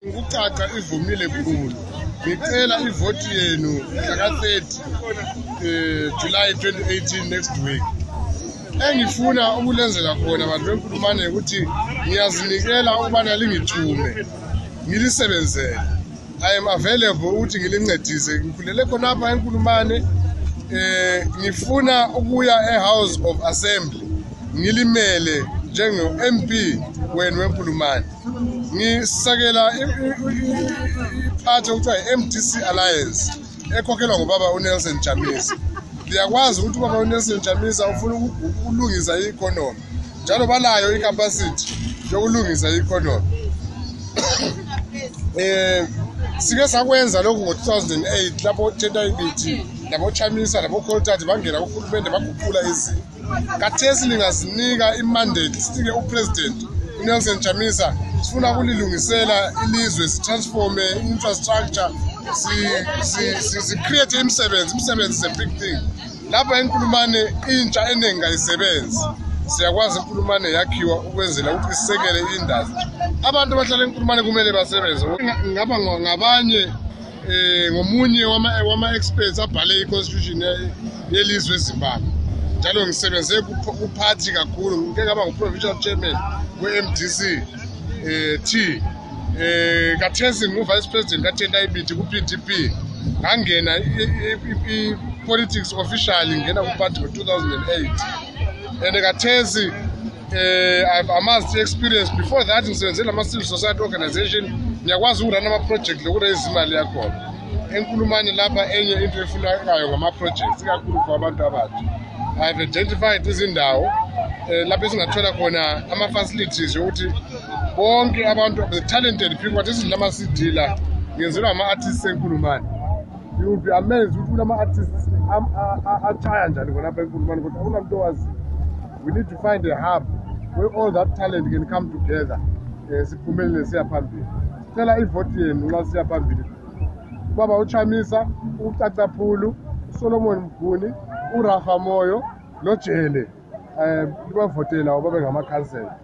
Ukucaca ivumile kukhulu. Ngicela ivoti yenu mhla 30 July 2018 next week. Engifuna ukulenzela khona abantu beNkulumane ukuthi ngiyazinikela ukubana lingithume ngilisebenzele. I am available ukuthi ngilincedise. Ngikhulele khona apha eNkulumane. Ngifuna ukuya eHouse of Assembly ngilimele njengo-MP wenu weNkulumane. Ngisakela iphathi okuthiwa i-MDC Alliance ekhokhelwa ngubaba uNelson Chamisa. Ngiyakwazi ukuthi ubaba uNelson Chamisa ufuna ukulungisa i-economy njalo balayo i-capacity yokulungisa i-economy. Sike sakwenza lokho ngo-2008 lapho Tenda Ibiti labo Chamisa labo Koltati bangena kuhulumende baguqula izinto. Kathesi lingazinika i-mandate sike upresident uNelson Chamisa sifuna ukulilungisela ilizwe sitransforme infrastructure si create imisebenzi is a big thing. Lapha eNkulumane intsha eningi ayisebenzi. Siyakwazi eNkulumane yakhiwa ukwenzela ukuthi isekele industry. Abantu abahlala eNkulumane kumele basebenze. Ngaba ngabanye ngomunye wama experts abhale iconstitution yelizwe eZimbabwe. Njalo ngisebenze kuphathi kakhulu ngike ngaba ngu-provincial chairman we-MDC T. Kathesi ngu-vice president kaTenda Ibiti ku-PDP. Ngangena i-politics officially ngena ku-party ngo-2008. And kathesi I've amassed experience. Before that ngisebenzela ama-civil society organization. Ngiyakwazi ukurana ama-project lokuraise imali yakhona. eNkulumane lapha enye into efunekayo ngama-projects ikakhulu for abantu abatsha. I have identified izindawo lapho esingathola khona ama-facilities yokuthi bonke abantu the talented people what is nama-CD la ngenzelwa ama-artists eNkulumane. You will be amazed ukuthi kulama-artists atshaya njani khonapha eNkulumane kodwa akunamuntu owazi. We need to find a hub where all that talent can come together. Siphumelele siya phambili. Cela ivoti yenu nxa siya phambili. Baba uChamisa, uCaca Phulu, Solomon Mguni, uRafa Moyo, noJele. Libavotela babe ngamakhansela.